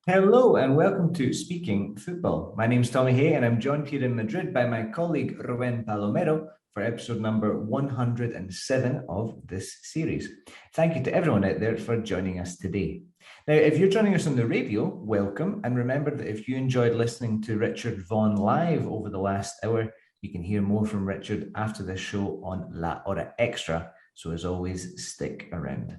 Hello and welcome to Speaking Football. My name's Tommy Hay and I'm joined here in Madrid by my colleague Rubén Palomero for episode number 107 of this series. Thank you to everyone out there for joining us today. Now, if you're joining us on the radio, welcome. And remember that if you enjoyed listening to Richard Vaughan live over the last hour, you can hear more from Richard after this show on La Hora Extra. So as always, stick around.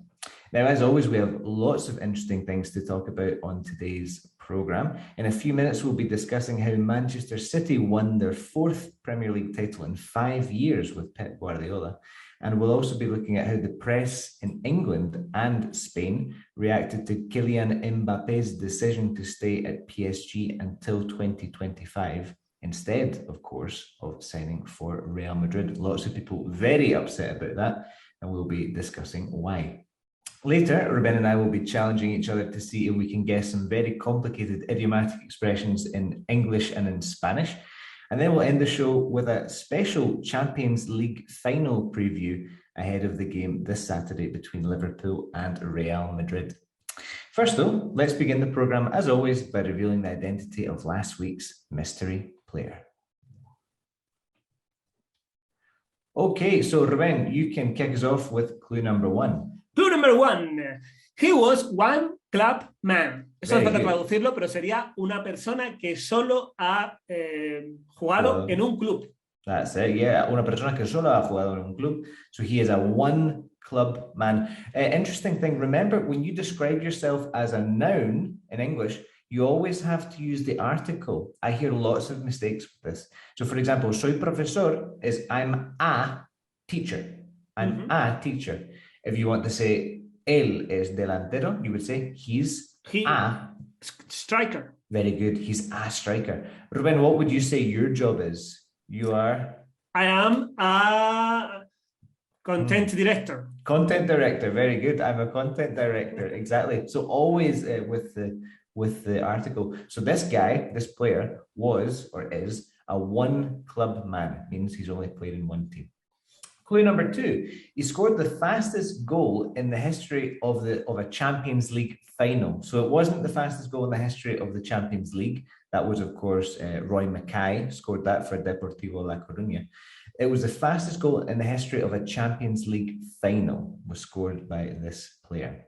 Now, as always, we have lots of interesting things to talk about on today's programme. In a few minutes, we'll be discussing how Manchester City won their fourth Premier League title in 5 years with Pep Guardiola. And we'll also be looking at how the press in England and Spain reacted to Kylian Mbappe's decision to stay at PSG until 2025, instead, of course, of signing for Real Madrid. Lots of people very upset about that, and we'll be discussing why. Later, Ruben and I will be challenging each other to see if we can guess some very complicated idiomatic expressions in English and in Spanish. And then we'll end the show with a special Champions League final preview ahead of the game this Saturday between Liverpool and Real Madrid. First, though, let's begin the programme, as always, by revealing the identity of last week's mystery player. Okay, so Ruben, you can kick us off with clue number one. Clue number one. He was one club man. Eso no falta traducirlo, pero sería una persona que solo ha jugado en un club. That's it, yeah. Una persona que solo ha jugado en un club. So he is a one club man. Interesting thing, remember when you describe yourself as a noun in English, you always have to use the article. I hear lots of mistakes with this. So for example, soy profesor is I'm a teacher. I'm a teacher. If you want to say él es delantero, you would say he's a striker. Very good. He's a striker. Ruben, what would you say your job is? You are? I am a content director. Content director. Very good. I'm a content director. Exactly. So always with the article. So this guy, this player was or is a one club man. It means he's only played in one team. Clue number two, he scored the fastest goal in the history of a Champions League final. So it wasn't the fastest goal in the history of the Champions League. That was, of course, Roy Mackay scored that for Deportivo La Coruña. It was the fastest goal in the history of a Champions League final was scored by this player.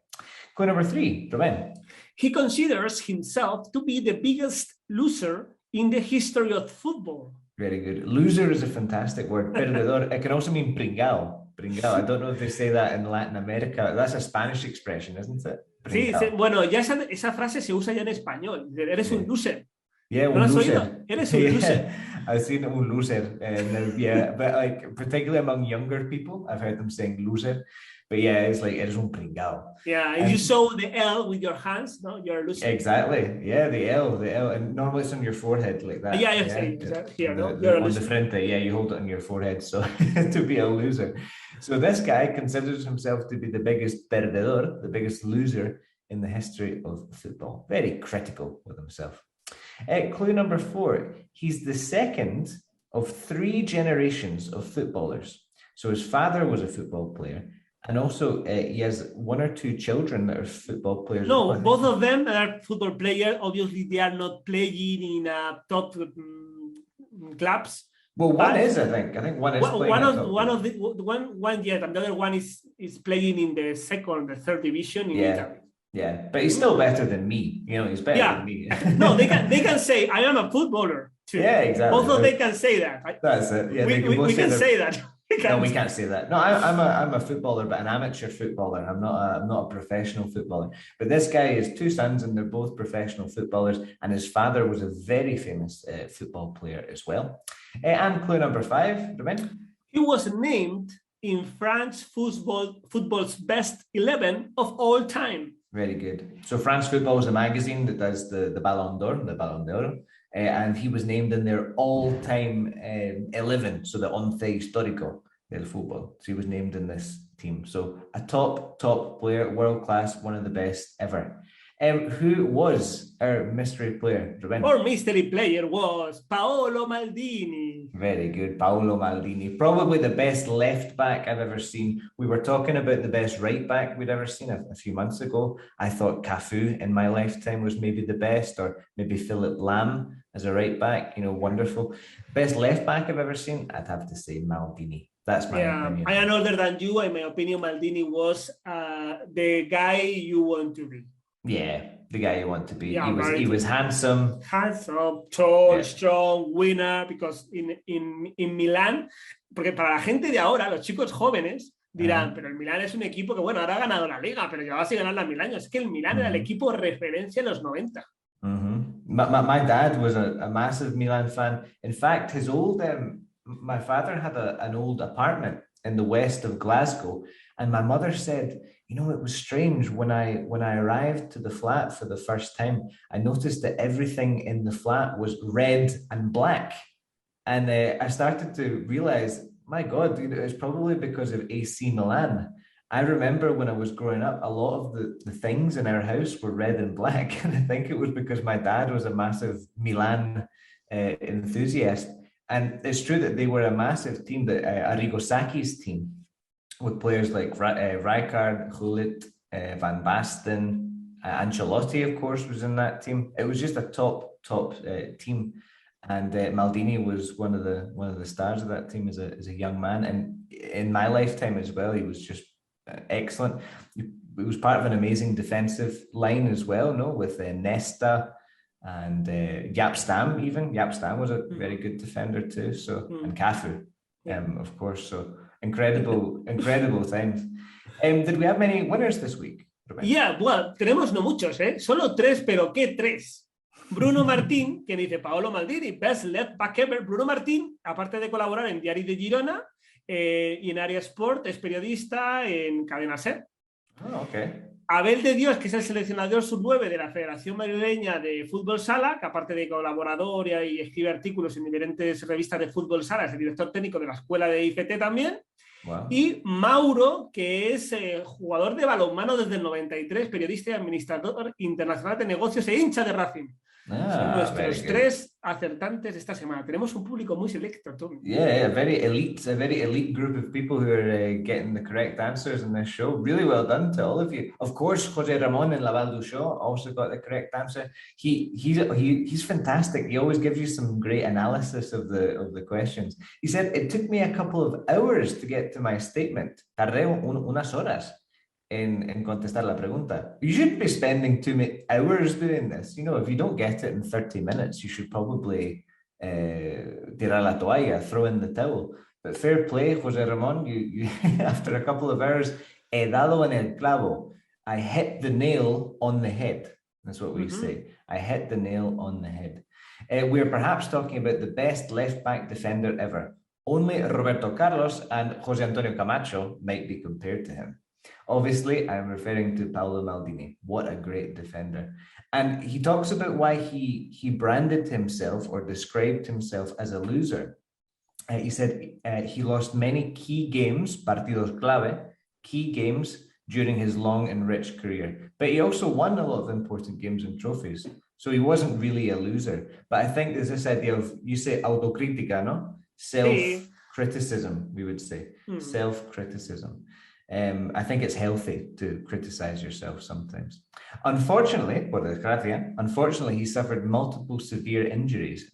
Clue number three, Ruben. He considers himself to be the biggest loser in the history of football. Very good. Loser is a fantastic word. Perdedor. It can also mean pringao. Pringao. I don't know if they say that in Latin America. That's a Spanish expression, isn't it? Pringao. Sí, bueno, ya esa frase se usa ya en español. Eres un loser. Yeah, ¿No lo has oído? Eres un loser. I've seen un loser. Yeah, but like particularly among younger people, I've heard them saying loser. But yeah, it's like eres un pringao. Yeah, if you show the L with your hands, no, you're a loser. Exactly. Yeah, the L, and normally it's on your forehead like that. Yeah, here, no, you're a loser. On the frente, yeah, you hold it on your forehead, so to be a loser. So this guy considers himself to be the biggest perdedor, the biggest loser in the history of football. Very critical with himself. Clue number four, he's the second of three generations of footballers. So his father was a football player. And also, he has one or two children that are football players. No, both of them are football players. Obviously, they are not playing in top clubs. Well, one is, I think. I think one is playing. One yet, and the other one is playing in the second, the third division in Italy. Yeah, but he's still better than me. You know, he's better than me. No, they can say I am a footballer too. Yeah, exactly. Both of them can say that. That's it. Yeah, we can say that. No, we can't say that. No, I'm a footballer, but an amateur footballer. I'm not a professional footballer. But this guy has two sons, and they're both professional footballers. And his father was a very famous football player as well. And clue number five, Ruben. He was named in France football's best 11 of all time. Very good. So France Football is a magazine that does the Ballon d'Or, and he was named in their all-time 11, so the once histórico del fútbol. So he was named in this team. So a top player, world-class, one of the best ever. Who was our mystery player, Ruben? Our mystery player was Paolo Maldini. Very good. Paolo Maldini, probably the best left back I've ever seen. We were talking about the best right back we'd ever seen a few months ago. I thought Cafu in my lifetime was maybe the best, or maybe Philip Lahm as a right back, wonderful. Best left back I've ever seen, I'd have to say Maldini. That's my opinion. I am older than you. In my opinion, Maldini was the guy you want to be. Yeah, the guy you want to be. Yeah, he was handsome. Handsome, tall, strong, winner, because in Milán, porque para la gente de ahora, los chicos jóvenes dirán, pero el Milán es un equipo que, bueno, ahora ha ganado la Liga, pero llevaba sin ganar 1000 años. Es que el Milán era el equipo referencia en los 90. My dad was a massive Milan fan. In fact, his old my father had an old apartment in the west of Glasgow, and my mother said, it was strange when I arrived to the flat for the first time. I noticed that everything in the flat was red and black, and I started to realize, my God, it's probably because of AC Milan. I remember when I was growing up, a lot of the things in our house were red and black, and I think it was because my dad was a massive Milan enthusiast. And it's true that they were a massive team, that Arrigo Sacchi's team, with players like Rijkaard, Gullit, Van Basten, Ancelotti, of course, was in that team. It was just a top team, and Maldini was one of the stars of that team as a young man. And in my lifetime as well, he was just excellent. He was part of an amazing defensive line as well, with Nesta and Jaap Stam. Even Jaap Stam was a very good defender too. So and Cafu, of course. So incredible times. Did we have many winners this week, Rubén? Yeah, well, tenemos no muchos, solo 3, pero ¿qué 3? Bruno Martín, que dice Paolo Maldini, best left back ever. Bruno Martín, aparte de colaborar en Diari de Girona y en Área Sport, es periodista en Cadena Ser. Oh, okay. Abel de Dios, que es el seleccionador sub-9 de la Federación Madrileña de Fútbol Sala, que aparte de colaborador y escribe artículos en diferentes revistas de Fútbol Sala, es el director técnico de la Escuela de IFT también. Wow. Y Mauro, que es jugador de balonmano desde el 93, periodista y administrador internacional de negocios e hincha de Racing. Son nuestros 3 acertantes esta semana. Tenemos un público muy selecto, Tom. Yeah, a very elite group of people who are getting the correct answers in this show. Really well done to all of you. Of course, Jose Ramon in Laval du Show also got the correct answer. He's fantastic. He always gives you some great analysis of the questions. He said, it took me a couple of hours to get to my statement. Tardé unas horas en contestar la pregunta. You shouldn't be spending 2 hours doing this. If you don't get it in 30 minutes, you should probably tirar la toalla, throw in the towel. But fair play, Jose Ramon, you after a couple of hours, he dado en el clavo. I hit the nail on the head. That's what we say. I hit the nail on the head. We're perhaps talking about the best left-back defender ever. Only Roberto Carlos and Jose Antonio Camacho might be compared to him. Obviously, I'm referring to Paolo Maldini. What a great defender. And he talks about why he branded himself or described himself as a loser. He said he lost many key games, partidos clave, key games during his long and rich career. But he also won a lot of important games and trophies. So he wasn't really a loser. But I think there's this idea of, you say autocrítica, no? Self-criticism, we would say. Self-criticism. I think it's healthy to criticize yourself sometimes. Unfortunately, he suffered multiple severe injuries,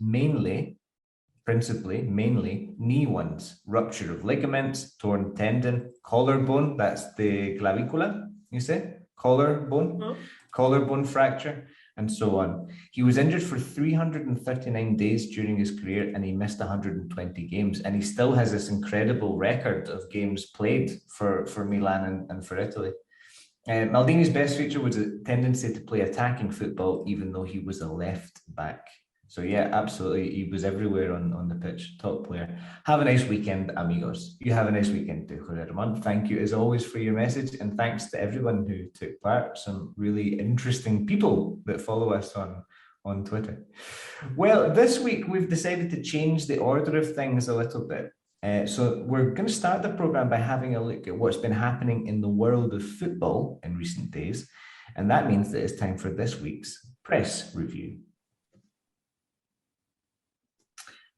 principally knee ones, rupture of ligaments, torn tendon, collarbone, that's the clavicula, you say? Collarbone fracture, and so on. He was injured for 339 days during his career, and he missed 120 games. And he still has this incredible record of games played for Milan and for Italy. Maldini's best feature was a tendency to play attacking football, even though he was a left back. So yeah, absolutely. He was everywhere on the pitch, top player. Have a nice weekend, amigos. You have a nice weekend too, Jose Ramon. Thank you as always for your message, and thanks to everyone who took part. Some really interesting people that follow us on Twitter. Well, this week we've decided to change the order of things a little bit. So we're going to start the program by having a look at what's been happening in the world of football in recent days. And that means that it's time for this week's press review.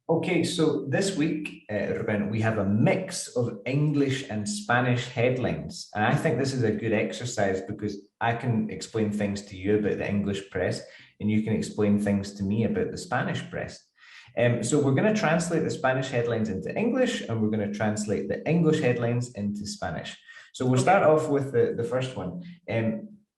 Okay, so this week, Ruben, we have a mix of English and Spanish headlines. And I think this is a good exercise because I can explain things to you about the English press and you can explain things to me about the Spanish press. So we're going to translate the Spanish headlines into English and we're going to translate the English headlines into Spanish. So we'll start off with the first one.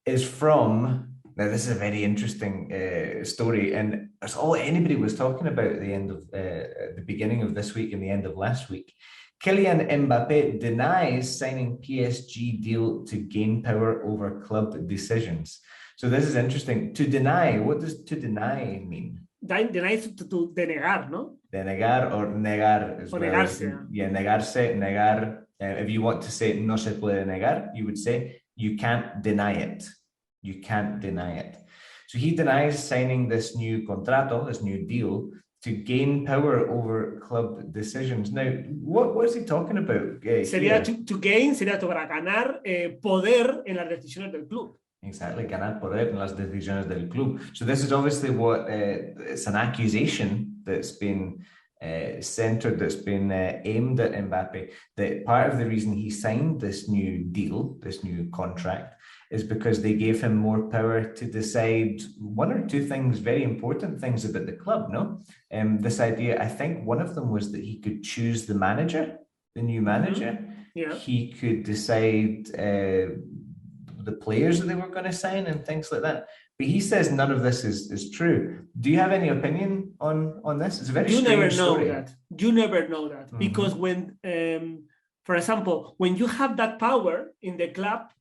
Is from, now this is a very interesting story, and that's all anybody was talking about at the end of the beginning of this week and the end of last week. Kylian Mbappe denies signing PSG deal to gain power over club decisions. So this is interesting. To deny, what does to deny mean? Deny is to denegar, ¿no? Denegar or negar as o well. negarse. Yeah, negarse, negar. If you want to say no se puede negar, you would say you can't deny it. You can't deny it. So he denies signing this new contrato, this new deal, to gain power over club decisions. Now, what is he talking about? Sería to gain, sería para ganar poder en las decisiones del club. Exactly, ganar poder en las decisiones del club. So this is obviously what it's an accusation that's been centered, that's been aimed at Mbappe, that part of the reason he signed this new deal, this new contract, is because they gave him more power to decide one or two things, very important things about the club, no? This idea, I think one of them was that he could choose the manager, the new manager. Mm-hmm. Yeah. He could decide the players that they were going to sign and things like that. But he says none of this is true. Do you have any opinion on this? It's a very strange story. You never know that. Mm-hmm. Because when, for example, when you have that power in the club,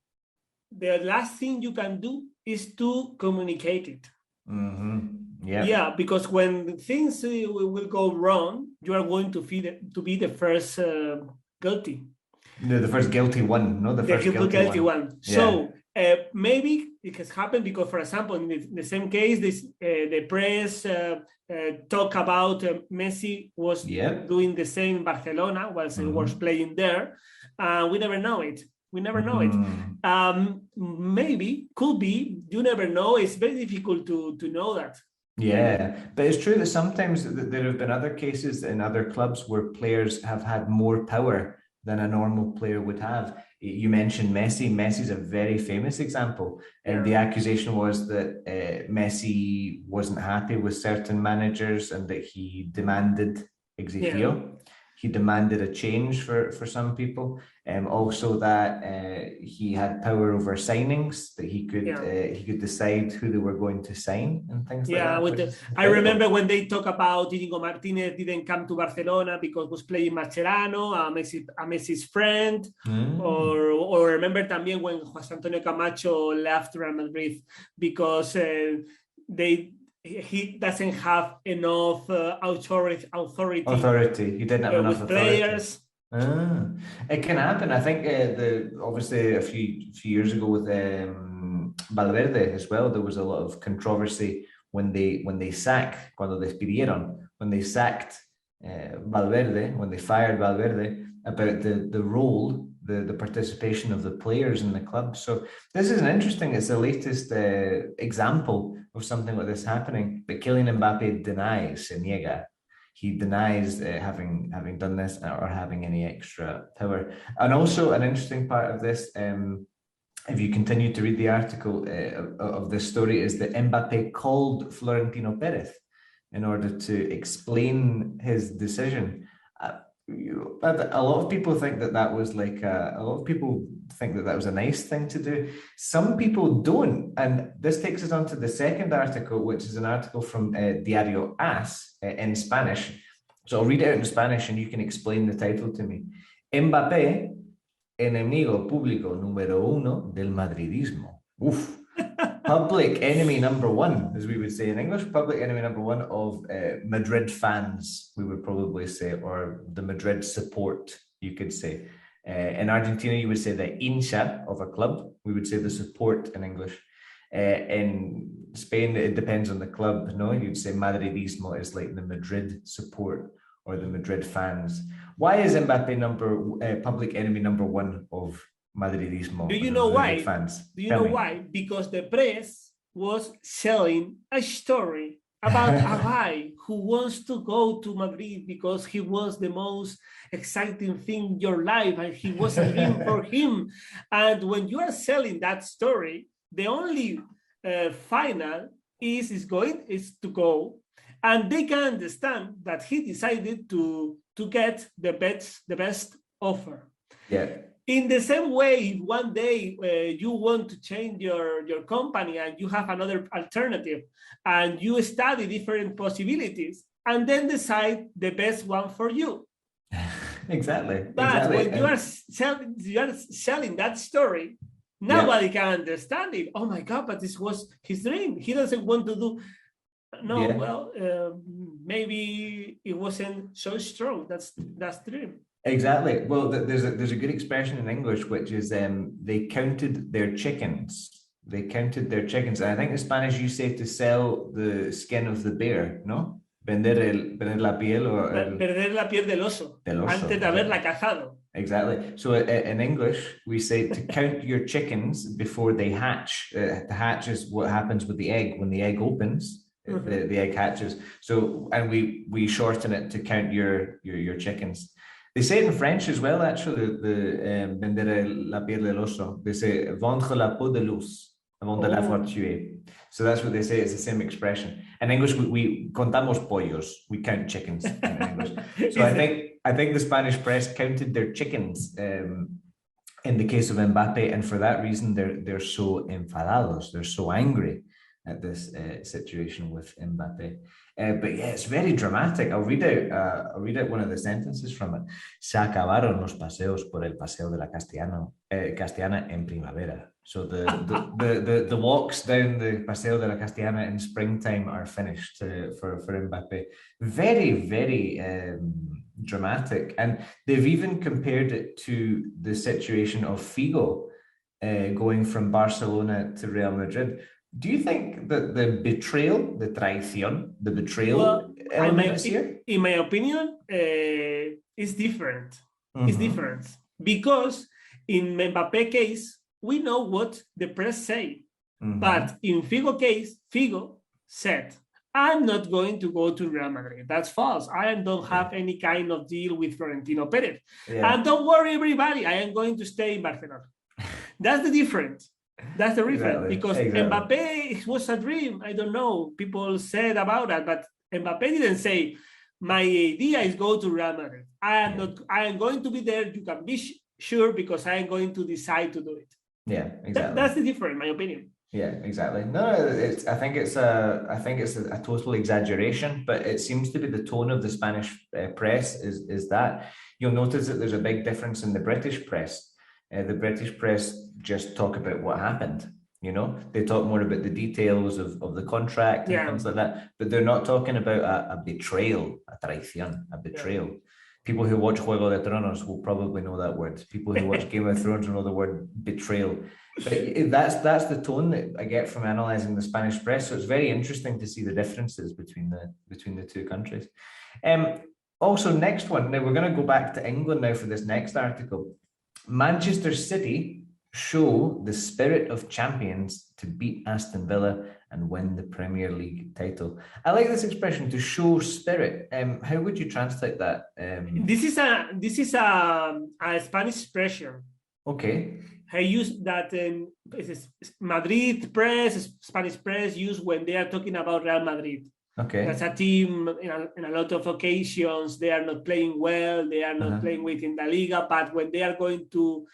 the last thing you can do is to communicate it. Mm-hmm. Yeah, because when things will go wrong, you are going to be the first guilty. No, the first guilty one, no, the first guilty one. Yeah. So maybe it has happened because, for example, in the same case, the press talk about Messi was doing the same in Barcelona whilst he was playing there. We never know it. We never know it. Maybe, could be, you never know. It's very difficult to know that. Yeah, but it's true that sometimes there have been other cases in other clubs where players have had more power than a normal player would have. You mentioned Messi. Messi's a very famous example. And the accusation was that Messi wasn't happy with certain managers and that he demanded exigio. Yeah. He demanded a change for some people. Also that he had power over signings, that he could decide who they were going to sign and things like that. I remember when they talk about Íñigo Martínez didn't come to Barcelona because was playing Mascherano, Messi's friend. Or remember también when José Antonio Camacho left Real Madrid because he doesn't have enough authority. He didn't have enough with players. It can happen. I think obviously a few years ago with Valverde as well, there was a lot of controversy when they sacked Valverde, when they fired Valverde, about the role, the participation of the players in the club. So this is it's the latest example of something like this happening. But Kylian Mbappe denies, se niega. He denies having done this or having any extra power. And also an interesting part of this, if you continue to read the article of this story, is that Mbappe called Florentino Perez in order to explain his decision. A lot of people think that was a nice thing to do. Some people don't, and this takes us on to the second article, which is an article from Diario AS in Spanish. So I'll read it out in Spanish and you can explain the title to me. Mbappé, enemigo público número uno del madridismo. Uf. Public enemy number one, as we would say in English, public enemy number one of Madrid fans, we would probably say, or the Madrid support, you could say. In Argentina, you would say the hincha of a club. We would say the support in English. In Spain, it depends on the club. No, you'd say Madridismo is like the Madrid support or the Madrid fans. Why is Mbappe public enemy number one of Madridismo? Do you know why? Fans? Do you know why? Because the press was selling a story about a guy who wants to go to Madrid because he was the most exciting thing in your life and he was a dream for him. And when you are selling that story, the only final is to go, and they can understand that he decided to get the best offer. Yeah. In the same way, if one day you want to change your company and you have another alternative and you study different possibilities and then decide the best one for you. Exactly. But exactly. when you are selling that story, nobody can understand it. Oh my God, but this was his dream. He doesn't want to do. No, well, maybe it wasn't so strong. That's the dream. Exactly. Well, there's a good expression in English, which is they counted their chickens. They counted their chickens. And I think in Spanish you say to sell the skin of the bear, ¿no? Vender la piel or... Perder la piel del oso. Antes de haberla cazado. Exactly. So in English, we say to count your chickens before they hatch. The hatch is what happens with the egg. When the egg opens, the egg hatches. So, and we shorten it to count your chickens. They say it in French as well, actually, the vender la piel del oso. They say vendre la peau de l'os avant de l'avoir tué. So that's what they say. It's the same expression. In English, we contamos pollos. We count chickens in English. So I think the Spanish press counted their chickens in the case of Mbappe, and for that reason, they're so enfadados. They're so angry at this situation with Mbappe. But yeah, it's very dramatic. I'll read out one of the sentences from it. Se acabaron los paseos por el paseo de la Castellana en primavera. So the walks down the Paseo de la Castellana in springtime are finished for Mbappe. Very, very dramatic. And they've even compared it to the situation of Figo going from Barcelona to Real Madrid. Do you think that the betrayal, the traición, the betrayal element is here? In my opinion, it's different. It's different because in Mbappé case, we know what the press say. But in Figo case, Figo said, I'm not going to go to Real Madrid. That's false. I don't have any kind of deal with Florentino Perez. And don't worry, everybody, I am going to stay in Barcelona. That's the difference. That's the difference. Because Mbappé was a dream. I don't know. People said about that, but Mbappé didn't say, my idea is go to Real Madrid. I am going to be there. You can be sure because I am going to decide to do it. Yeah, exactly. That's the difference, in my opinion. Yeah, exactly. No, I think it's a total exaggeration, but it seems to be the tone of the Spanish press is that. You'll notice that there's a big difference in the British press. The British press just talk about what happened. You know, they talk more about the details of the contract and things like that, but they're not talking about a betrayal, a traición, a betrayal. Yeah. People who watch Juego de Tronos will probably know that word. People who watch Game of Thrones will know the word betrayal. But that's the tone that I get from analysing the Spanish press. So it's very interesting to see the differences between the two countries. Also, next one. Now we're going to go back to England now for this next article. Manchester City show the spirit of champions to beat Aston Villa and win the Premier League title. I like this expression, to show spirit. How would you translate that? This is a Spanish expression. Okay. I use that in Madrid press, Spanish press use when they are talking about Real Madrid. Okay. As a team, in a lot of occasions, they are not playing well, they are not playing within the Liga, but when they are going to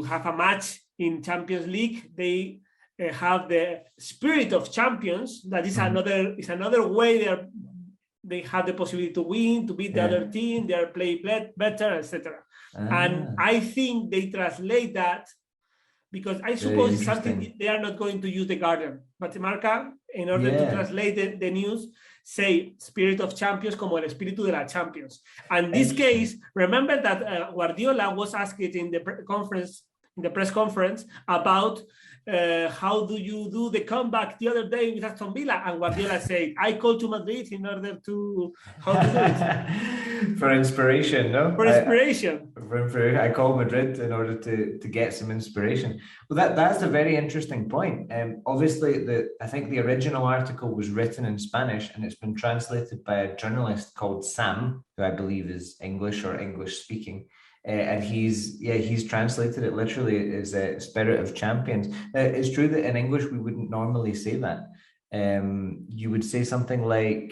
have a match in Champions League, they have the spirit of champions. That is another way they have the possibility to win, to beat the other team, they are playing better, etc. And I think they translate that because I suppose it's something they are not going to use the Guardian, but Marca, in order to translate the news, say spirit of champions como el espíritu de la champions. And in this case, remember that Guardiola was asked in the in the press conference about how do you do the comeback the other day with Aston Villa? And Guardiola said, I called to Madrid in order to how to do it. For inspiration, no? For inspiration. I called Madrid in order to get some inspiration. Well, that's a very interesting point. Obviously, I think the original article was written in Spanish and it's been translated by a journalist called Sam, who I believe is English or English speaking. And he's translated it literally as Spirit of Champions. It's true that in English we wouldn't normally say that. You would say something like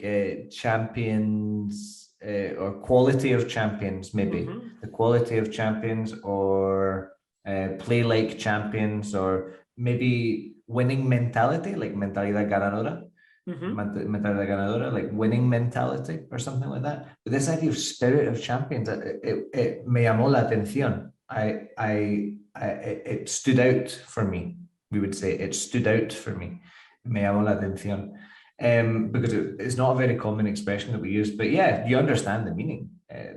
champions or quality of champions, maybe the quality of champions, or play like champions, or maybe winning mentality, like mentalidad ganadora. Mentalidad ganadora, like winning mentality or something like that. But this idea of spirit of champions, it me llamó la atención. It stood out for me. We would say it stood out for me. Me llamó la atención. Because it's not a very common expression that we use, but yeah, you understand the meaning.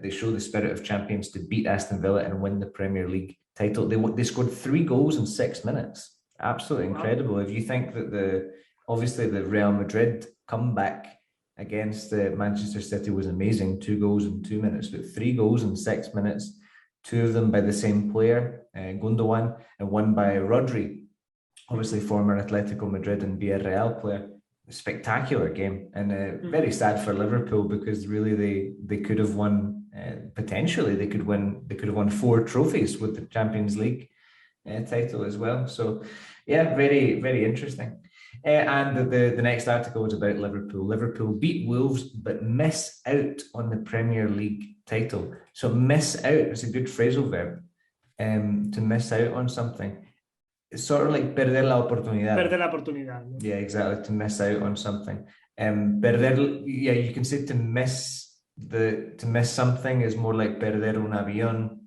They show the spirit of champions to beat Aston Villa and win the Premier League title. They scored 3 goals in 6 minutes. Absolutely incredible. If you think that obviously the Real Madrid comeback against Manchester City was amazing, 2 goals in 2 minutes, but 3 goals in 6 minutes, 2 of them by the same player, Gundogan, and 1 by Rodri, obviously former Atletico Madrid and Villarreal player. A spectacular game, and very sad for Liverpool, because really they could have won, potentially they could have won 4 trophies with the Champions League title as well. So yeah, very, very interesting. And the next article was about Liverpool. Liverpool beat Wolves but miss out on the Premier League title. So miss out is a good phrasal verb. To miss out on something. It's sort of like perder la oportunidad. Perder la oportunidad. Yeah, exactly. To miss out on something. Perder, yeah, you can say to miss something is more like perder un avión.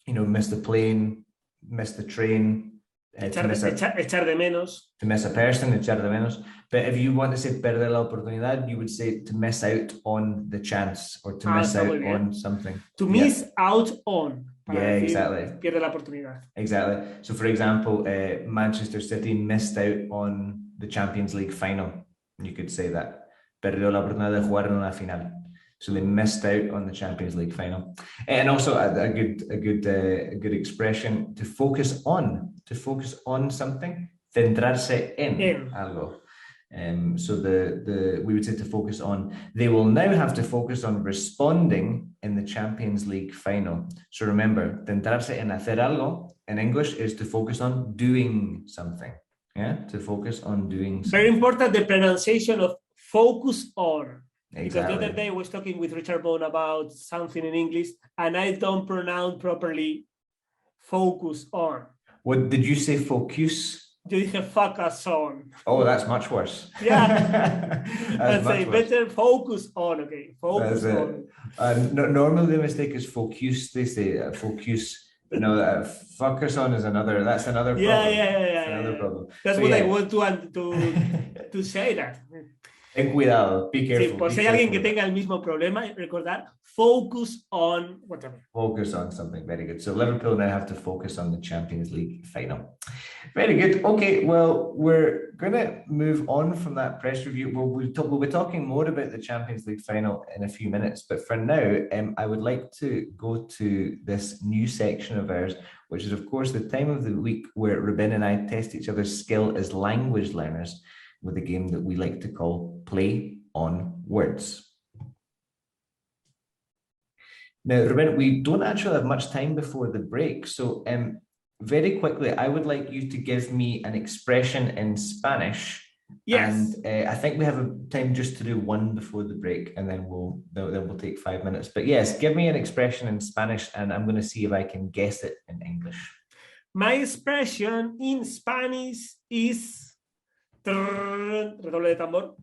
You know, miss the plane, miss the train. Echar de menos. To miss a person, echar de menos. But if you want to say perder la oportunidad, you would say to miss out on the chance, or to miss out on something. To miss out on. Yeah, exactly. Pierde la oportunidad. Exactly. So, for example, Manchester City missed out on the Champions League final. You could say that. Perdió la oportunidad de jugar en una final. So they missed out on the Champions League final. And also a good expression, to focus on something, centrarse en algo. So we would say to focus on. They will now have to focus on responding in the Champions League final. So remember, centrarse en hacer algo in English is to focus on doing something. Yeah, to focus on doing something. Very important, the pronunciation of focus on. Exactly. Because the other day I was talking with Richard Bone about something in English, and I don't pronounce properly focus on. What did you say? Focus? Yo dije focus on. Oh, that's much worse. Yeah. I say better focus on. Okay, focus on. Normally the mistake is focus. They say focus. No, focus on is another. That's another problem. Yeah. Another problem. That's what I want to say that. Ten cuidado, be careful. Sí, por si hay alguien que tenga el mismo problema, recordar, focus on whatever. Focus on something, very good. So Liverpool now have to focus on the Champions League final. Very good. Okay, well, we're going to move on from that press review. We'll be talking more about the Champions League final in a few minutes, but for now, I would like to go to this new section of ours, which is, of course, the time of the week where Ruben and I test each other's skill as language learners with a game that we like to call Play on Words. Now, Ruben, we don't actually have much time before the break, so very quickly, I would like you to give me an expression in Spanish. Yes. And I think we have time just to do one before the break, and then we'll take 5 minutes. But yes, give me an expression in Spanish, and I'm going to see if I can guess it in English. My expression in Spanish is... redoble de tambor.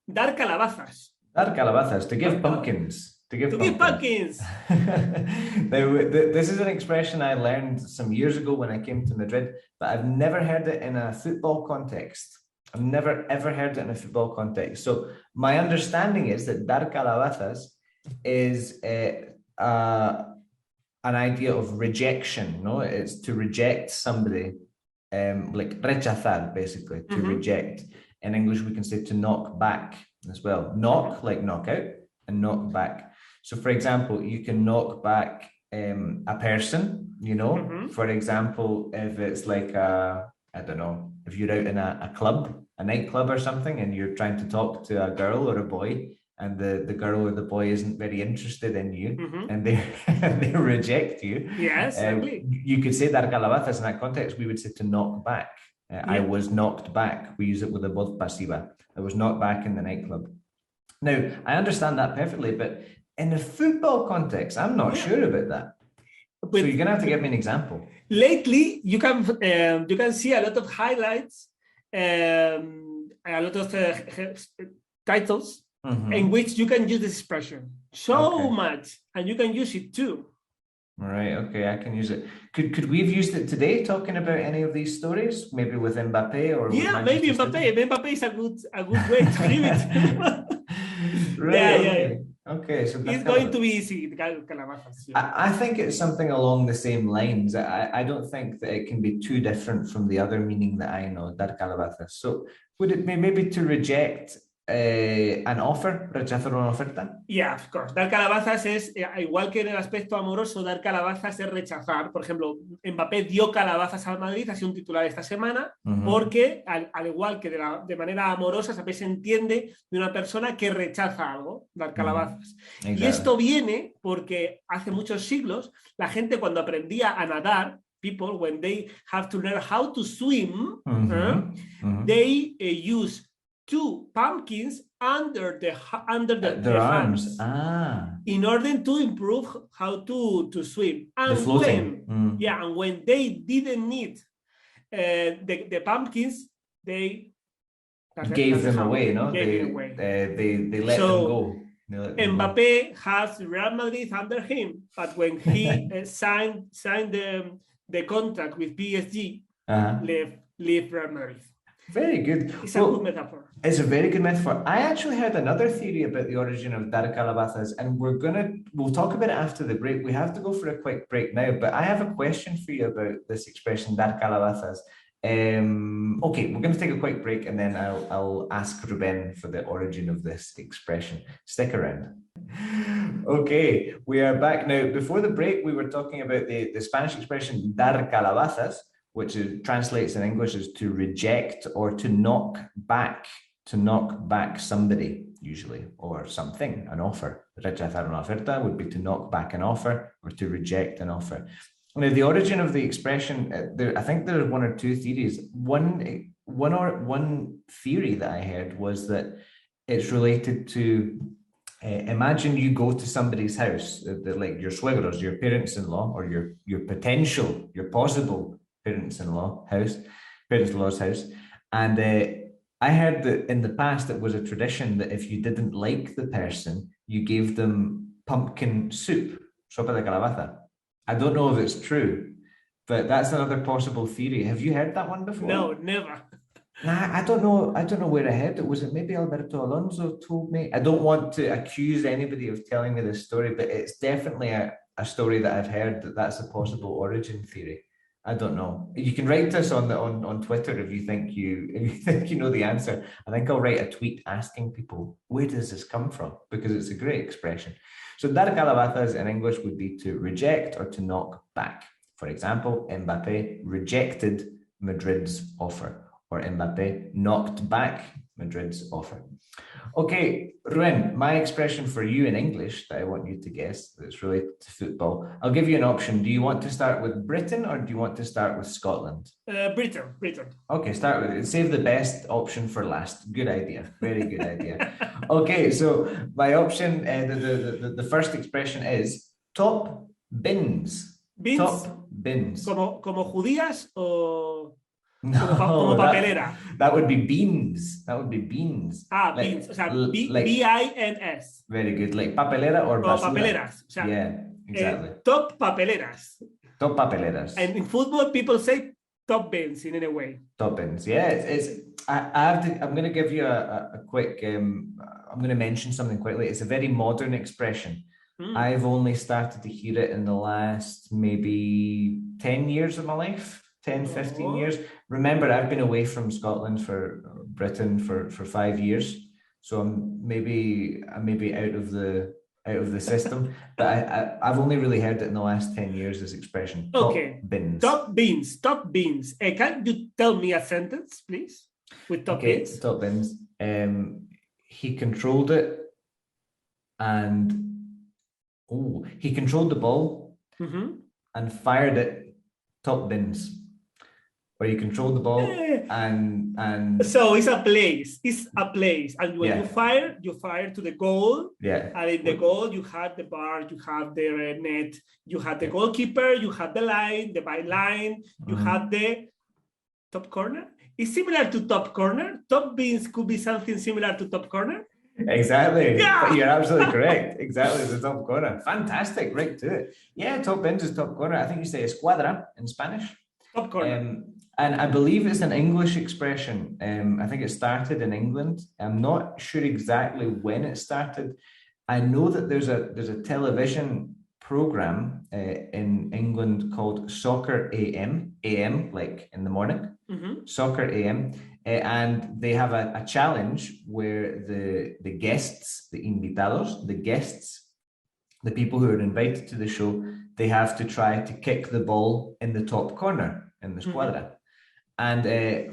Dar calabazas. Dar calabazas, to give pumpkins. To give pumpkins. Now, this is an expression I learned some years ago when I came to Madrid, but I've never heard it in a football context. I've never, ever heard it in a football context. So my understanding is that dar calabazas is an idea of rejection, no? It's to reject somebody, like rechazar, basically, to reject. In English, we can say to knock back as well. Knock, like knock out, and knock back. So, for example, you can knock back a person, you know, for example, if it's like I don't know, if you're out in a club, a nightclub or something, and you're trying to talk to a girl or a boy, and the girl or the boy isn't very interested in you, and they they reject you. Yes, exactly. You could say dar calabazas in that context. We would say to knock back. I was knocked back. We use it with a voz pasiva. I was knocked back in the nightclub. Now, I understand that perfectly, but in the football context, I'm not sure about that. But so you're gonna have to give me an example. Lately, you can see a lot of highlights, a lot of titles in which you can use this expression so much, and you can use it too. Right. Okay, I can use it. Could we have used it today, talking about any of these stories? Maybe with Mbappe or maybe Mbappe. Mbappe is a good way to give it. Right. Okay, so it's going to be easy. I think it's something along the same lines. I don't think that it can be too different from the other meaning that I know, dar calabazas. So would it be maybe to reject an offer, rechazar una oferta? Yeah, of course. Dar calabazas es, igual que en el aspecto amoroso, dar calabazas es rechazar. Por ejemplo, Mbappé dio calabazas al Madrid, ha sido un titular esta semana, porque al igual que de manera amorosa, se entiende de una persona que rechaza algo, dar calabazas. Y esto viene porque hace muchos siglos la gente cuando aprendía a nadar, people, when they have to learn how to swim, they use 2 pumpkins under their arms in order to improve how to swim. And the floating. And when they didn't need the pumpkins, they gave them away, no? They let them go. Mbappé has Real Madrid under him, but when he signed the contract with PSG, left Real Madrid. Very good. It's a good metaphor. It's a very good metaphor. I actually heard another theory about the origin of dar calabazas, and we'll talk about it after the break. We have to go for a quick break now, but I have a question for you about this expression, dar calabazas. Okay, we're going to take a quick break, and then I'll ask Ruben for the origin of this expression. Stick around. Okay, we are back now. Before the break, we were talking about the Spanish expression dar calabazas, which translates in English as to reject or to knock back somebody, usually, or something, an offer. Rechazar una oferta would be to knock back an offer or to reject an offer. Now, the origin of the expression, I think there are 1 or 2 theories. One theory that I heard was that it's related to, imagine you go to somebody's house, like your suegros, your parents-in-law, or your possible parents-in-law's house, and I heard that in the past it was a tradition that if you didn't like the person, you gave them pumpkin soup, sopa de calabaza. I don't know if it's true, but that's another possible theory. Have you heard that one before? No, never. Nah, I don't know where I heard it. Was it maybe Alberto Alonso told me? I don't want to accuse anybody of telling me this story, but it's definitely a story that I've heard that's a possible origin theory. I don't know. You can write to us on Twitter if you think you know the answer. I think I'll write a tweet asking people, where does this come from? Because it's a great expression. So dar calabazas in English would be to reject or to knock back. For example, Mbappé rejected Madrid's offer, or Mbappé knocked back Madrid's offer. Okay, Ruben, my expression for you in English that I want you to guess that's related to football. I'll give you an option. Do you want to start with Britain or do you want to start with Scotland? Britain. Okay, start with it. Save the best option for last. Good idea. Very good idea. Okay, so my option, the first expression is top bins. Bins? Top bins. Como judías o... No, como papelera. That would be beans. That would be beans. Beans. O sea, B-I-N-S. Very good. Like papelera or basura. Papeleras. O sea, yeah, exactly. Top papeleras. Top papeleras. And in football, people say top bins in any way. Top bins. Yeah, I'm going to give you a quick. I'm going to mention something quickly. It's a very modern expression. I've only started to hear it in the last maybe 10 years of my life, 10, 15 years. Remember, I've been away from Scotland for Britain for 5 years. So I'm maybe out of the system, but I've only really heard it in the last 10 years, this expression. Okay. Top bins. Top beans. Top beans. Can you tell me a sentence, please? With top beans. Top bins. He controlled it, and he controlled the ball and fired it top bins. Where you control the ball and so it's a place. And when you fire to the goal. Yeah. And in the goal you have the bar, you have the net, you have the goalkeeper, you have the line, the byline, you have the top corner. It's similar to top corner. Top beans could be something similar to top corner. Exactly. Yeah. You're absolutely correct. Exactly, the top corner. Fantastic. Right to it. Yeah, top bins is top corner. I think you say escuadra in Spanish. Top corner. And I believe it's an English expression. I think it started in England. I'm not sure exactly when it started. I know that there's a television program in England called Soccer AM, like in the morning, Soccer AM, and they have a challenge where the guests, the invitados, the people who are invited to the show, they have to try to kick the ball in the top corner in the squadra. And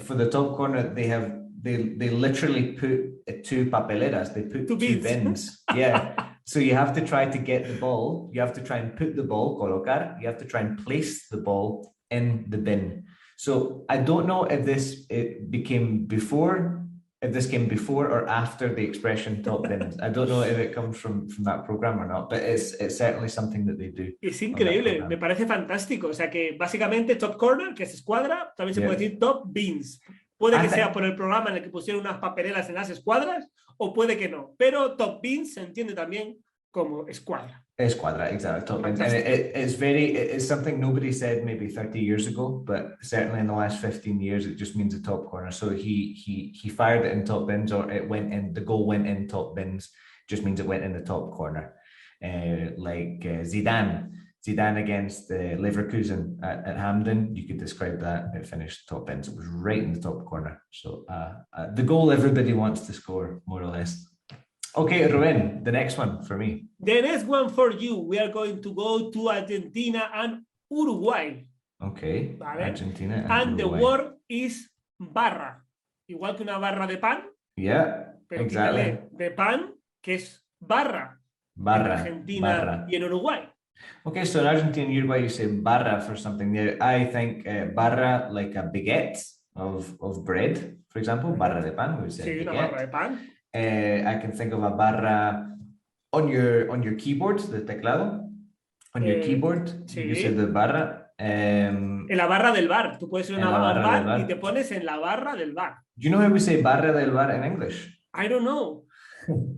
for the top corner, they literally put two papeleras. They put two bins. Yeah. So you have to try to get the ball. You have to try and put the ball, colocar. You have to try and place the ball in the bin. So I don't know if this came before or after the expression top bins. I don't know if it comes from that program or not, but it's certainly something that they do. Es increíble, me parece fantástico. O sea que básicamente top corner, que es escuadra, también se puede decir top bins. Puede que sea por el programa en el que pusieron unas papeleras en las escuadras, o puede que no. Pero top bins se entiende también como escuadra. Escuadra, exactly. Top bins. And it's something nobody said maybe 30 years ago, but certainly in the last 15 years, it just means a top corner. So he fired it in top bins, or it went in, the goal went in top bins, just means it went in the top corner. Like Zidane against Leverkusen at Hampden, you could describe that. It finished top bins. It was right in the top corner. So the goal everybody wants to score, more or less. Okay, Ruben, the next one for me. The next one for you, we are going to go to Argentina and Uruguay. Okay, ¿Vale? Argentina and Uruguay. The word is barra. Igual que una barra de pan. Yeah, pero exactly. De pan, que es barra. Barra. En Argentina barra. Y en Uruguay. Okay, so in Argentina and Uruguay, you say barra for something there. I think barra like a baguette of bread, for example. Barra de pan, we would say. Sí, baguette. una barra de pan. I can think of a barra on your keyboard, the teclado. On your keyboard, sí. You say the barra. En la barra del bar. Tú puedes ir a un bar y te pones en la barra del bar. Do you know how we say barra del bar in English? I don't know.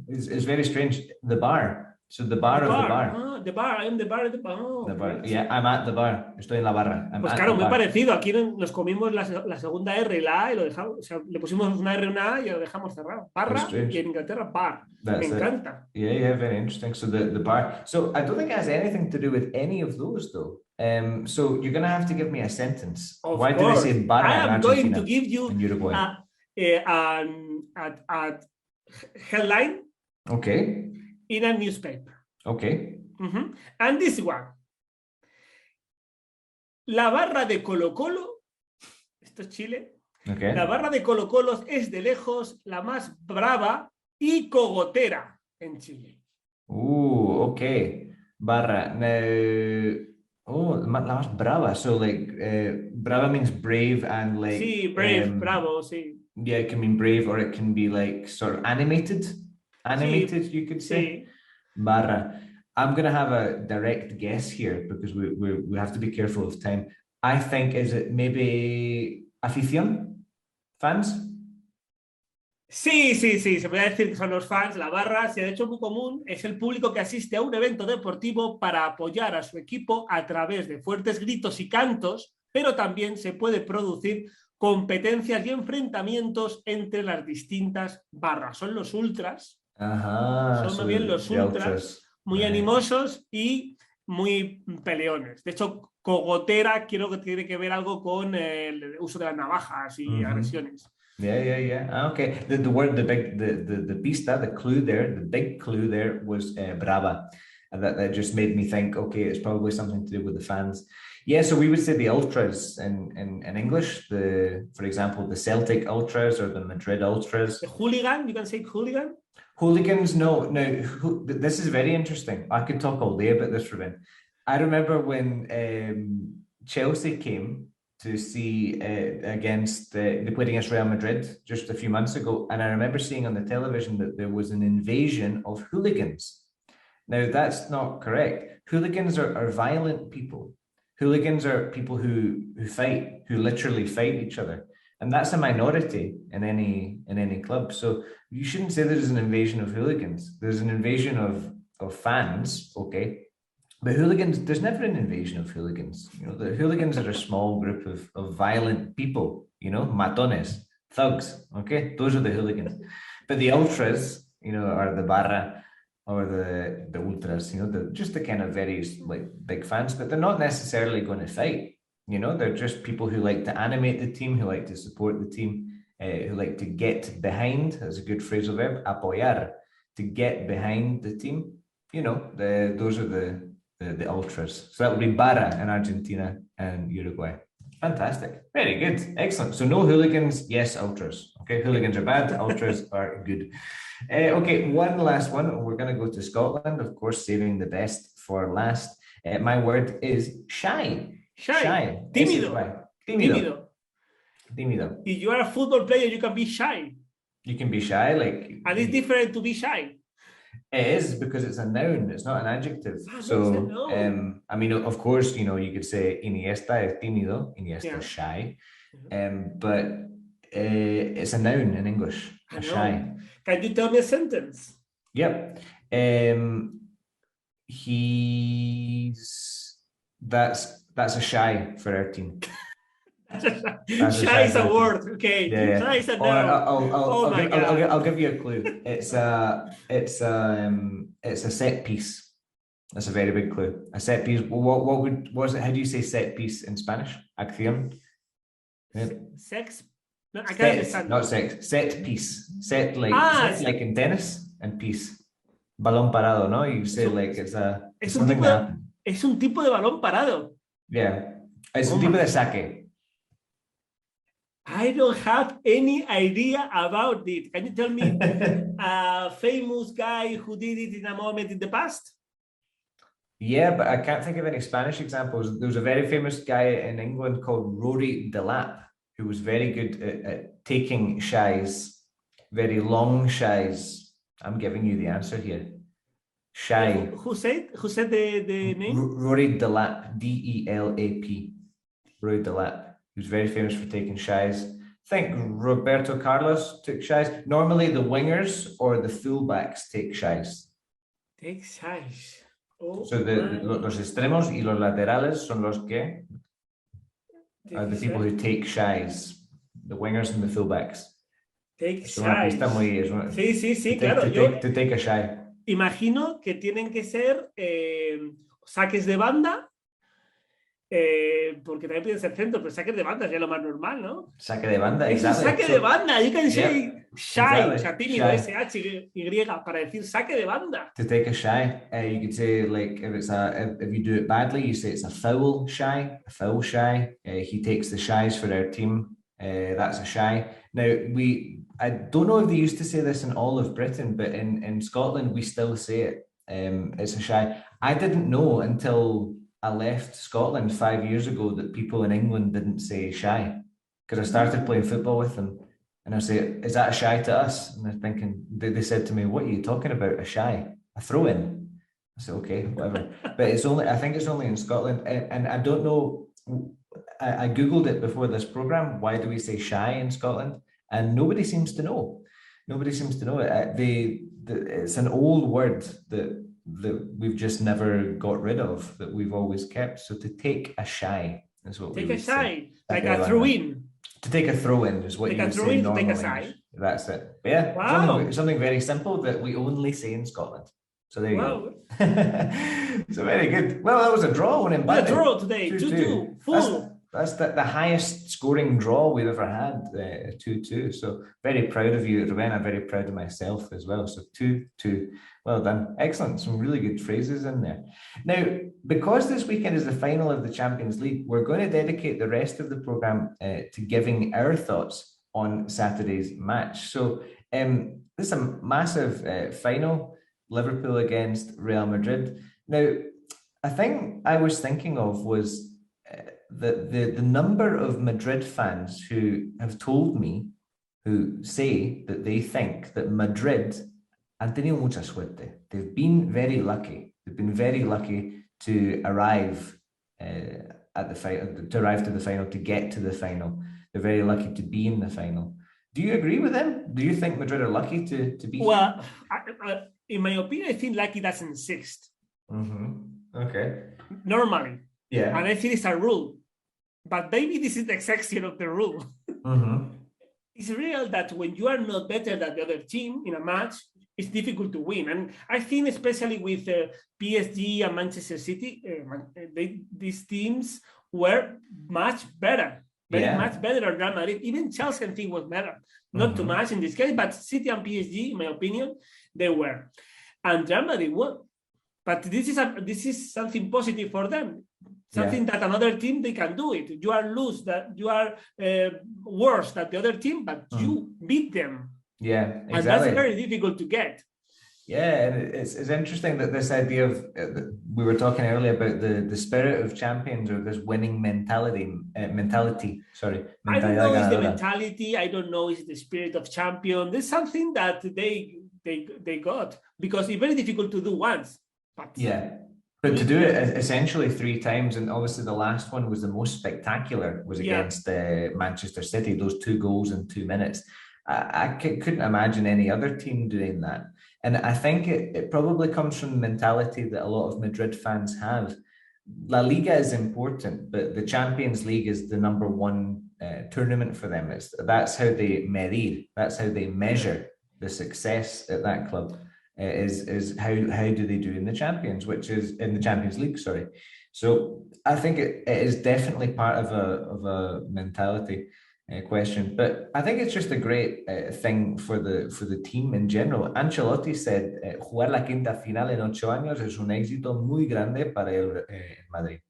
It's very strange. The bar. So the bar of the bar. Ah, the bar. I'm the bar of the bar. Oh, the bar. Yeah, I'm at the bar. Estoy en la barra. Pues claro, muy parecido. Aquí nos comimos la segunda R y la A y lo dejamos. O sea, le pusimos una R y una A y lo dejamos cerrado. Barra y en Inglaterra, bar. Me encanta. Yeah, very interesting. So the bar. So I don't think it has anything to do with any of those though. So you're going to have to give me a sentence. Why do they say barra in Argentina? I am going to give you a headline. Okay. In a newspaper. Okay. And this one. La barra de Colo-Colo, esto es Chile. Okay. La barra de Colo-Colo es de lejos la más brava y cogotera en Chile. Okay. Barra. Now, la más brava. So like, brava means brave and like... Sí, brave, bravo, sí. Yeah, it can mean brave or it can be like sort of animated. Animated, sí, you could say. Sí. Barra. I'm going to have a direct guess here because we have to be careful of time. I think, is it maybe afición? Fans? Sí, se puede decir que son los fans. La barra, se ha hecho muy común, es el público que asiste a un evento deportivo para apoyar a su equipo a través de fuertes gritos y cantos, pero también se puede producir competencias y enfrentamientos entre las distintas barras. Son los ultras. Ajá. Son más bien los ultras muy animosos y muy peleones. De hecho, cogotera creo que tiene que ver algo con el uso de las navajas y agresiones. Yeah. Okay. The word, the pista, the clue there, the big clue there was brava. And that just made me think, okay, it's probably something to do with the fans. Yeah, so we would say the ultras in English, for example, the Celtic ultras or the Madrid ultras. The hooligan, you can say hooligan? Hooligans, no. Now, this is very interesting. I could talk all day about this, Ruben. I remember when Chelsea came to see against, they played against Real Madrid just a few months ago, and I remember seeing on the television that there was an invasion of hooligans. Now, that's not correct. Hooligans are violent people. Hooligans are people who fight, who literally fight each other. And that's a minority in any club. So you shouldn't say there's an invasion of hooligans. There's an invasion of fans, okay? But hooligans, there's never an invasion of hooligans. You know, the hooligans are a small group of violent people, you know, matones, thugs, okay? Those are the hooligans. But the ultras, you know, are the barra, or the ultras, you know, just the kind of very like big fans, but they're not necessarily going to fight. You know, they're just people who like to animate the team, who like to support the team, who like to get behind. That's a good phrasal verb, apoyar, to get behind the team. You know, those are the ultras. So that would be Barra in Argentina and Uruguay. Fantastic. Very good. Excellent. So no hooligans, yes, ultras. Okay, hooligans are bad, ultras are good. Okay, one last one. We're going to go to Scotland, of course, saving the best for last. My word is shy. Shy. Tímido. Tímido. If you are a football player, you can be shy. You can be shy, like. And it's different to be shy. It is, because it's a noun, it's not an adjective. So, I mean, of course, you know, you could say Iniesta es tímido, Iniesta is shy, but it's a noun in English, shy. Can you tell me a sentence? Yep. That's a shy for our team. Shy is a word, okay. Yeah. Shy is a noun. I'll give you a clue. It's a set piece. That's a very big clue. A set piece. What's it? How do you say set piece in Spanish? Acción. Sex. No, I can't understand. Not sex. Set piece. Set like in tennis, and piece. Balón parado, no? You say like it's something that happens. Es un tipo de balón parado. Yeah. Es un tipo de saque. I don't have any idea about it. Can you tell me a famous guy who did it in a moment in the past? Yeah, but I can't think of any Spanish examples. There was a very famous guy in England called Rory Delap, who was very good at taking shies, very long shies. I'm giving you the answer here. Shy. Who said the name? Rory Delap, D-E-L-A-P. Rory Delap. Who's very famous for taking shies. I think Roberto Carlos took shies. Normally the wingers or the fullbacks take shies. Take shies. Oh, so los extremos y los laterales son los que are the people who take shies. The wingers and the fullbacks. Take shies. Sí, claro. To take a shy. Imagino que tienen que ser saques de banda. Porque también pueden ser centros, pero saques de banda es ya lo más normal, ¿no? Saque de banda, es un saque de banda. You can say shy, o sea, tímido, shy. S-H-Y, para decir saque de banda. To take a shy, you could say, like, if you do it badly, you say it's a foul shy, he takes the shies for our team. That's a shy. Now, I don't know if they used to say this in all of Britain, but in Scotland, we still say it. It's a shy. I didn't know until I left Scotland 5 years ago that people in England didn't say shy, because I started playing football with them, and I say, is that a shy to us? And they're thinking, they said to me, what are you talking about? A shy? A throw-in? I said, okay, whatever. But I think it's only in Scotland, and I don't know, I Googled it before this program, why do we say shy in Scotland? And nobody seems to know. It's an old word that we've just never got rid of, that we've always kept. So to take a shy is what we would say. Like a throw-in. To take a throw-in is what you would say normally. Take a shy. That's it. But yeah, wow. something very simple that we only say in Scotland. So there you Wow. go. So very good. Well, that was a draw on A draw today, 2-2, full. That's the highest scoring draw we've ever had, 2-2. So very proud of you, Rowena. Very proud of myself as well. So 2-2. Well done. Excellent. Some really good phrases in there. Now, because this weekend is the final of the Champions League, we're going to dedicate the rest of the programme to giving our thoughts on Saturday's match. So this is a massive final, Liverpool against Real Madrid. Now, a thing I was thinking of was the number of Madrid fans who have told me, who say that they think that Madrid han tenido mucha suerte. They've been very lucky. They've been very lucky to arrive at the final, to arrive to the final, to get to the final. They're very lucky to be in the final. Do you agree with them? Do you think Madrid are lucky to be here? Well, in my opinion, I think lucky doesn't exist. Okay. Normally. Yeah. And I think it's a rule. But maybe this is the exception of the rule. It's real that when you are not better than the other team in a match, it's difficult to win. And I think especially with PSG and Manchester City, these teams were much better. Much better than Real Madrid. Even Chelsea, I think, was better. Not too much in this case, but City and PSG, in my opinion, they were. And Real Madrid won. But this is something positive for them. Something that another team, they can do it. You are worse than the other team, but you beat them. Yeah, exactly. And that's very difficult to get. Yeah, and it's interesting that this idea of, we were talking earlier about the spirit of champions, or this winning mentality. I don't know if the mentality, I don't know if the spirit of champion. There's something that they got, because it's very difficult to do once. But to do it essentially 3 times, and obviously the last one was the most spectacular, was against Manchester City, those 2 goals in 2 minutes. I couldn't imagine any other team doing that. And I think it probably comes from the mentality that a lot of Madrid fans have. La Liga is important, but the Champions League is the number 1 tournament for them. That's how they medir, that's how they measure the success at that club. Is how do they do in the Champions League, sorry. So I think it is definitely part of a mentality question, but I think it's just a great thing for the team in general. Ancelotti said, jugar la quinta final en 8 años es un éxito muy grande para el Madrid.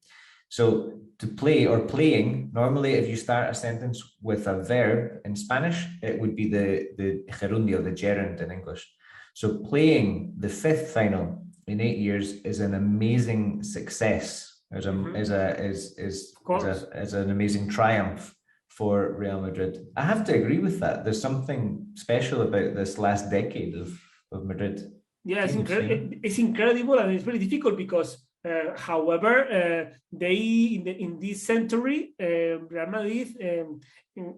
So to play, or playing, normally if you start a sentence with a verb in Spanish, it would be the gerundio, the gerund in English. So playing the 5th final in 8 years is an amazing success. Is an amazing triumph for Real Madrid. I have to agree with that. There's something special about this last decade of Madrid. Yeah, it's incredible, and it's very difficult because, however, in this century, Real Madrid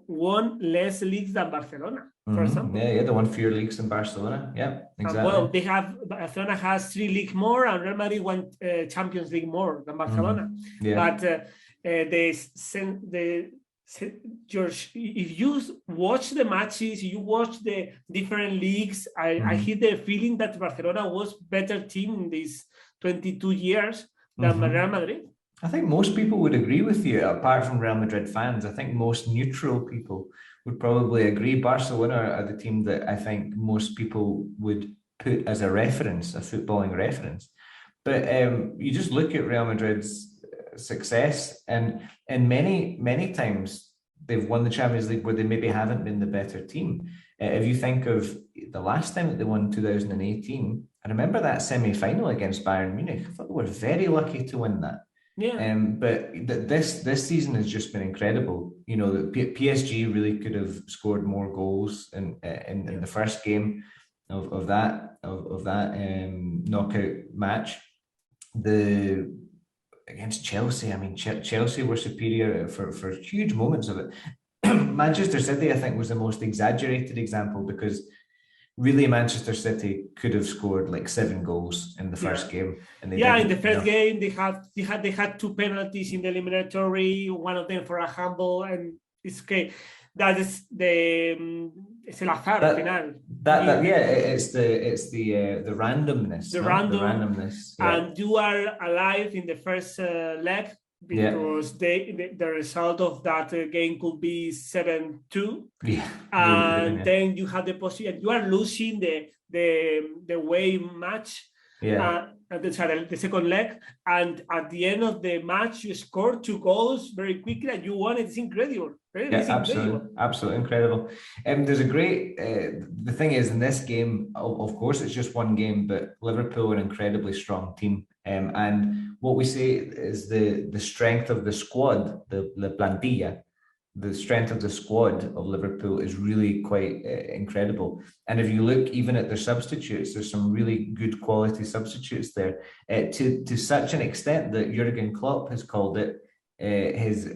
won less leagues than Barcelona, for example. Yeah, they won fewer leagues than Barcelona. Yeah, exactly. Barcelona has 3 leagues more, and Real Madrid won Champions League more than Barcelona. But if you watch the matches, you watch the different leagues, I get the feeling that Barcelona was better team in these 22 years than Real Madrid. I think most people would agree with you, apart from Real Madrid fans. I think most neutral people would probably agree. Barcelona are the team that I think most people would put as a reference, a footballing reference. But you just look at Real Madrid's success, and many times they've won the Champions League where they maybe haven't been the better team. If you think of the last time that they won 2018, I remember that semi-final against Bayern Munich. I thought they were very lucky to win that. Yeah. But this season has just been incredible. You know, the PSG really could have scored more goals in the first game of that knockout match. Against Chelsea, I mean, Chelsea were superior for huge moments of it. Manchester City, I think, was the most exaggerated example, because really Manchester City could have scored like 7 goals in the first game. And in the first game they had 2 penalties in the eliminatory, one of them for a handball, and it's okay. That is es el azar al final. It's the randomness. The randomness. Yeah. And you are alive in the first leg because the result of that game could be 7-2. Yeah. And then you have the possibility. You are losing the away match. Yeah. The second leg, and at the end of the match, you score 2 goals very quickly, and you won it. It's incredible. Absolutely incredible. There's a great. The thing is, in this game, of course, it's just one game, but Liverpool are an incredibly strong team. And what we say is the strength of the squad, the plantilla. The strength of the squad of Liverpool is really quite incredible. And if you look even at their substitutes, there's some really good quality substitutes there, to such an extent that Jurgen Klopp has called it his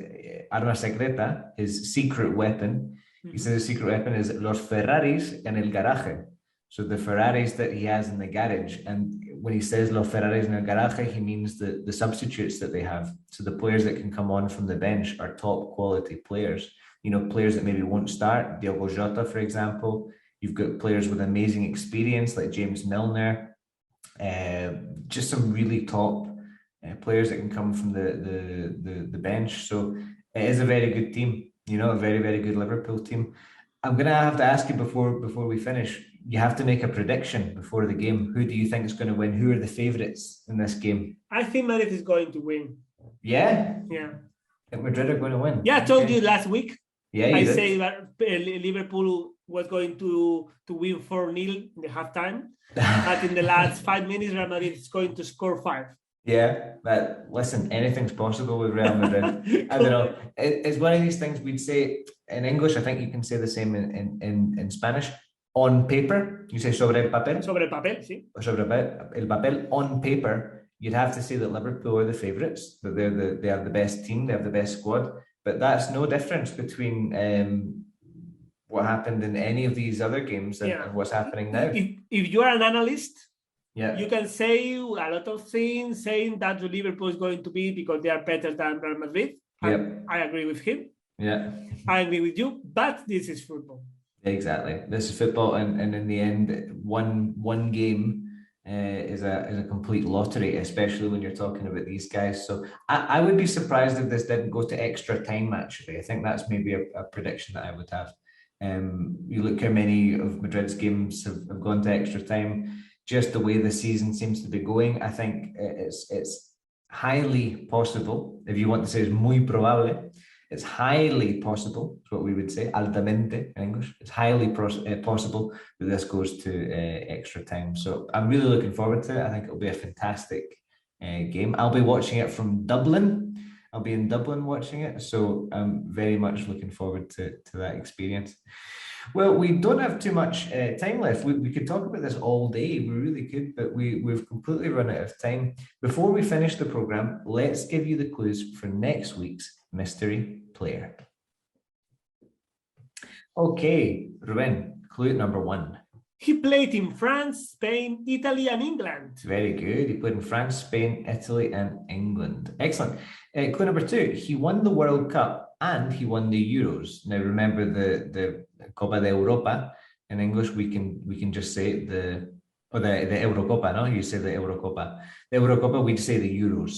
arma secreta, his secret weapon. He says his secret weapon is los Ferraris en el garaje. So the Ferraris that he has in the garage. And when he says los Ferraris en el garaje, he means the substitutes that they have. So the players that can come on from the bench are top quality players. You know, players that maybe won't start. Diogo Jota, for example. You've got players with amazing experience like James Milner. Just some really top players that can come from the bench. So it is a very good team. You know, a very, very good Liverpool team. I'm going to have to ask you before we finish. You have to make a prediction before the game. Who do you think is going to win? Who are the favourites in this game? I think Madrid is going to win. Yeah? Yeah. I think Madrid are going to win. Yeah, I told you last week. Yeah, I say that Liverpool was going to win 4-0 in the halftime. But in the last 5 minutes, Real Madrid is going to score 5. Yeah, but listen, anything's possible with Real Madrid. I don't know. It's one of these things we'd say in English. I think you can say the same in Spanish. On paper, you say sobre el papel. Sobre el papel, sí. Sobre el papel. On paper, you'd have to say that Liverpool are the favourites, that they have the best team, they have the best squad. But that's no difference between what happened in any of these other games and what's happening now. If you are an analyst, you can say a lot of things, saying that Liverpool is going to be because they are better than Real Madrid. I agree with him. Yeah, I agree with you. But this is football. Exactly. This is football, and in the end, one game is a complete lottery, especially when you're talking about these guys. So I would be surprised if this didn't go to extra time. Actually, I think that's maybe a prediction that I would have. You look how many of Madrid's games have gone to extra time. Just the way the season seems to be going, I think it's highly possible. If you want to say it's muy probable. It's highly possible, is what we would say, altamente in English. It's highly possible that this goes to extra time. So I'm really looking forward to it. I think it'll be a fantastic game. I'll be watching it from Dublin. I'll be in Dublin watching it. So I'm very much looking forward to that experience. Well, we don't have too much time left. We could talk about this all day. We really could, but we've completely run out of time. Before we finish the program, let's give you the clues for next week's mystery player. Okay, Ruben, clue number 1. He played in France, Spain, Italy, and England. Very good. He played in France, Spain, Italy, and England. Excellent. Clue number 2. He won the World Cup and he won the Euros. Now remember the Copa de Europa. In English, we can just say the Eurocopa. No, you say the Eurocopa. The Eurocopa, we'd say the Euros.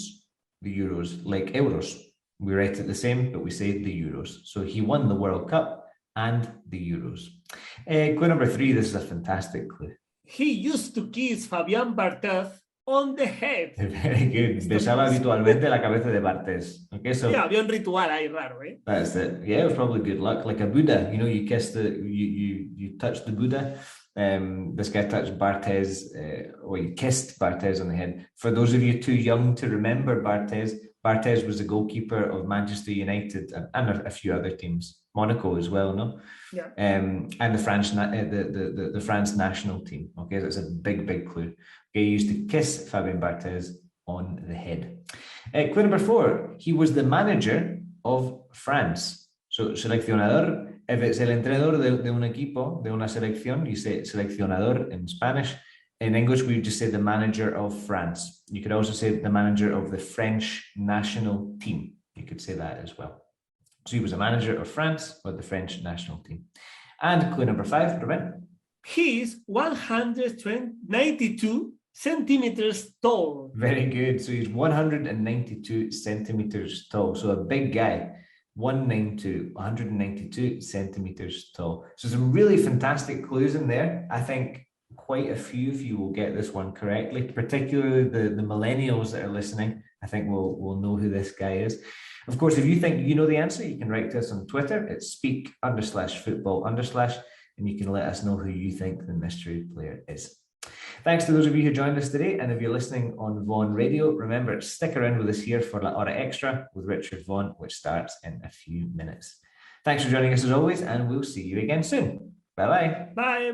The Euros, like euros. We write it the same, but we say the Euros. So he won the World Cup and the Euros. Clue number 3, this is a fantastic clue. He used to kiss Fabián Barthez on the head. Very good. Besaba habitualmente la cabeza de Barthez. Okay, so yeah, había un ritual ahí raro, eh? That's it. Yeah, it was probably good luck. Like a Buddha, you know, you kiss you touch the Buddha. This guy touched Barthez, or he kissed Barthez on the head. For those of you too young to remember Barthez was the goalkeeper of Manchester United and a few other teams, Monaco as well, no? Yeah. And the France the France national team. Okay, that's a big clue. Okay, he used to kiss Fabien Barthez on the head. Clue number 4. He was the manager of France. So seleccionador. If it's el entrenador de un equipo, de una selección, you say seleccionador in Spanish. In English, we would just say the manager of France. You could also say the manager of the French national team. You could say that as well. So he was a manager of France or the French national team. And clue number 5, Ruben. He is 192 centimeters tall. Very good. So he's 192 centimeters tall. So a big guy. 192 centimeters tall. So some really fantastic clues in there. I think quite a few of you will get this one correctly, particularly the millennials that are listening. I think we'll know who this guy is. Of course, if you think you know the answer, you can write to us on Twitter. It's speak_football_, and you can let us know who you think the mystery player is. Thanks to those of you who joined us today. And if you're listening on Vaughan Radio, remember, stick around with us here for La Hora Extra with Richard Vaughan, which starts in a few minutes. Thanks for joining us as always, and we'll see you again soon. Bye-bye. Bye.